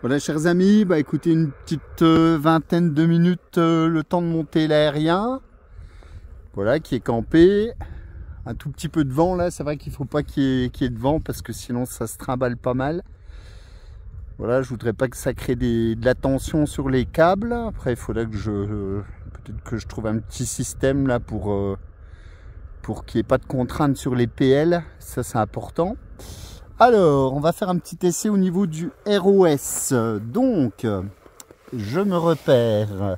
Voilà, chers amis, bah écoutez, une petite vingtaine de minutes, le temps de monter l'aérien. Voilà, qui est campé. Un tout petit peu de vent là, c'est vrai qu'il faut pas qu'il y ait de vent parce que sinon ça se trimballe pas mal. Voilà, je voudrais pas que ça crée de la tension sur les câbles. Après, il faudrait que peut-être que je trouve un petit système là pour qu'il n'y ait pas de contraintes sur les PL. Ça, c'est important. Alors, on va faire un petit essai au niveau du ROS. Donc, je me repère.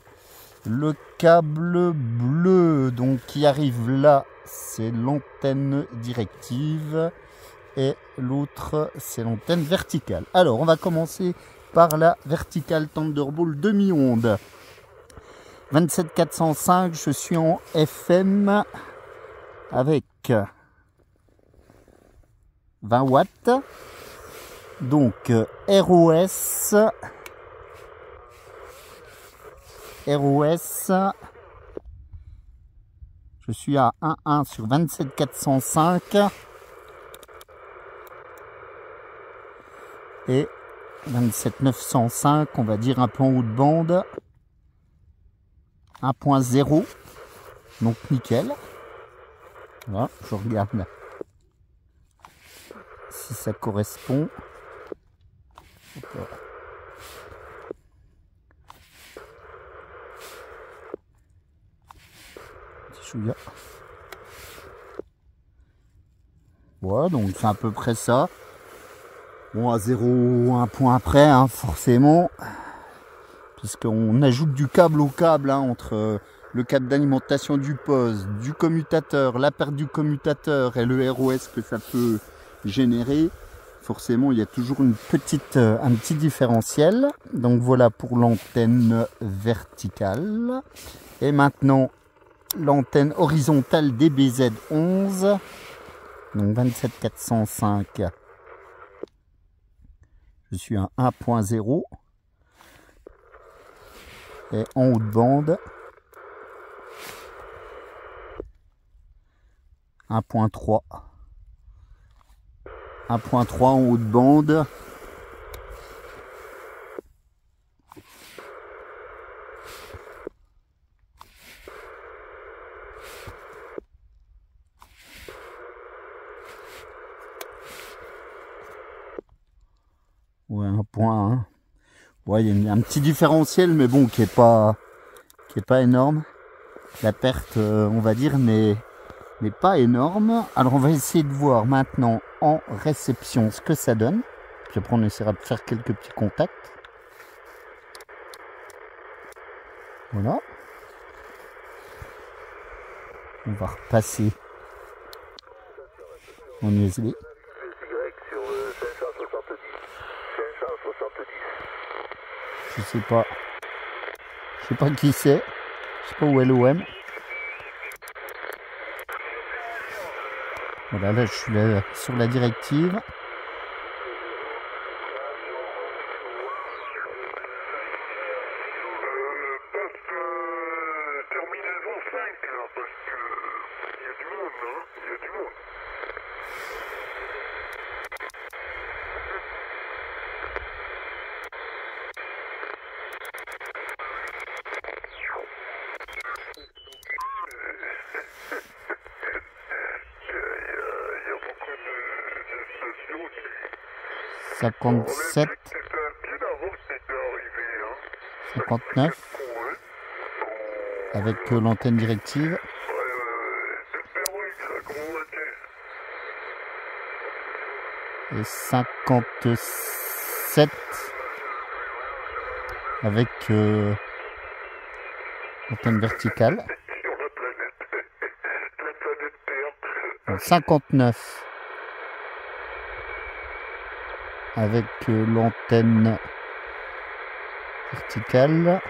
Le câble bleu donc qui arrive là, c'est l'antenne directive. Et l'autre, c'est l'antenne verticale. Alors, on va commencer par la verticale Thunderbolt demi-onde. 27405, je suis en FM avec 20 watts. Donc, ROS, je suis à 1.1 sur 27405. Et 27905, on va dire un peu en haut de bande. 1.0. Donc nickel. Voilà, je regarde si ça correspond. Petit chouïa. Voilà, donc c'est à peu près ça. Bon, à 0,1 point près, hein, forcément, puisqu'on ajoute du câble au câble, hein, entre le câble d'alimentation du poste, du commutateur, la perte du commutateur et le ROS que ça peut générer. Forcément, il y a toujours un petit différentiel. Donc voilà pour l'antenne verticale. Et maintenant, l'antenne horizontale DBZ11, donc 27405. Je suis à 1.0 et en haut de bande 1.3. 1.3 en haut de bande. Ouais, 1 point. Hein. Ouais, il y a un petit différentiel, mais bon, qui est pas énorme. La perte, on va dire, n'est pas énorme. Alors, on va essayer de voir maintenant en réception ce que ça donne. Puis après, on essaiera de faire quelques petits contacts. Voilà. On va repasser en USB. Je sais pas qui c'est, je sais pas où est l'OM. Voilà, là je suis là sur la directive. Terminaison 5, là, parce que il y a du monde, hein, il y a du monde. Il y a beaucoup de stations qui... 57, C'était bien avant que c'était arrivé, hein. 59, avec l'antenne directive. Et 57 avec l'antenne verticale. Donc 59 avec l'antenne verticale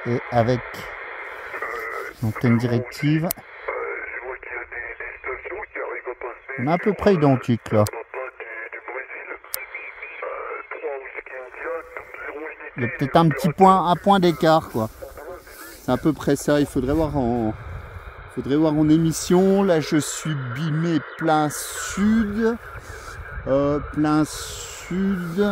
et avec l'antenne directive. On est à peu près identique là. Il y a peut-être un point d'écart quoi. C'est à peu près ça. Il faudrait voir en émission. Là je suis bimé plein sud. Plein sud. sud.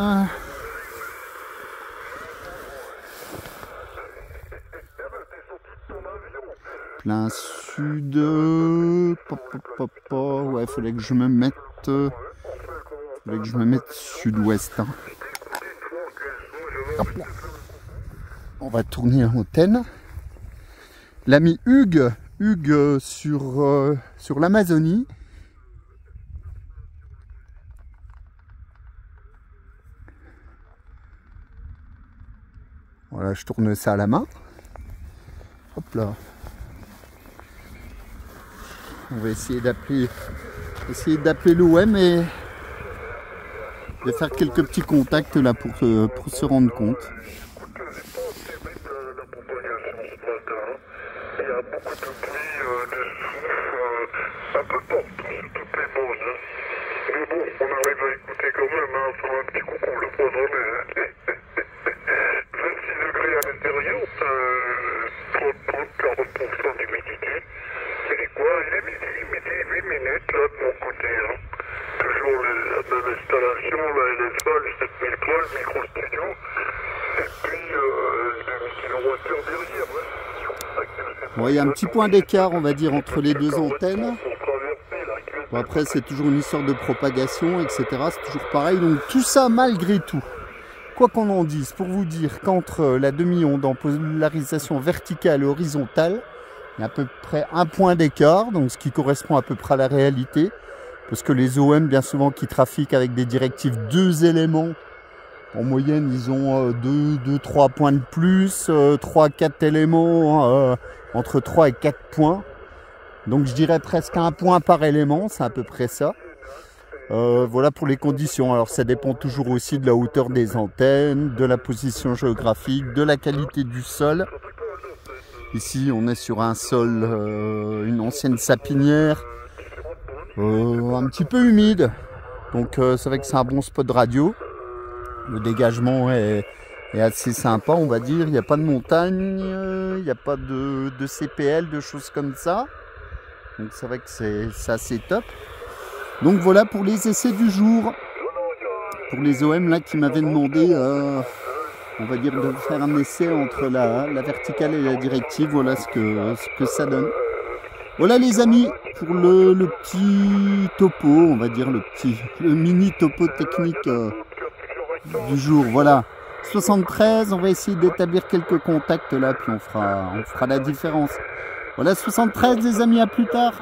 Plein sud. Ouais, fallait que je me mette. Sud-ouest. Hein. On va tourner l'antenne. L'ami Hugues sur l'Amazonie. Voilà, je tourne ça à la main. Hop là. On va essayer d'appeler l'OM et de faire quelques petits contacts là pour se rendre compte. Il y a beaucoup de bruit, de souffle, un peu partout, sur toutes les bandes. Hein. Mais bon, on arrive à écouter quand même, hein, faire un petit coucou, le point jamais. Hein. 26 degrés à l'intérieur, 30-40% d'humidité. Il est quoi? Il est midi 8 minutes là de mon côté. Hein. Toujours la même installation, la LFA, le 7003, le micro-studio. Et puis, 2000 kWh derrière. Hein. Bon, il y a un petit point d'écart, on va dire, entre les deux antennes. Bon, après, c'est toujours une histoire de propagation, etc. C'est toujours pareil. Donc, tout ça, malgré tout, quoi qu'on en dise, pour vous dire qu'entre la demi-onde en polarisation verticale et horizontale, il y a à peu près un point d'écart, donc ce qui correspond à peu près à la réalité. Parce que les OM, bien souvent, qui trafiquent avec des directives 2 éléments, en moyenne, ils ont 2-3 points de plus, 3-4 éléments, entre 3 et 4 points. Donc je dirais presque 1 point par élément, c'est à peu près ça. Voilà pour les conditions. Alors ça dépend toujours aussi de la hauteur des antennes, de la position géographique, de la qualité du sol. Ici on est sur un sol, une ancienne sapinière, un petit peu humide. Donc c'est vrai que c'est un bon spot de radio. Le dégagement est assez sympa, on va dire. Il n'y a pas de montagne, il n'y a pas de CPL, de choses comme ça. Donc c'est vrai que c'est assez top. Donc voilà pour les essais du jour. Pour les OM là qui m'avaient demandé, on va dire, de faire un essai entre la verticale et la directive. Voilà ce que ça donne. Voilà les amis, pour le petit topo, on va dire le mini topo technique du jour. Voilà, 73, on va essayer d'établir quelques contacts là, puis on fera la différence. Voilà, 73 les amis, à plus tard.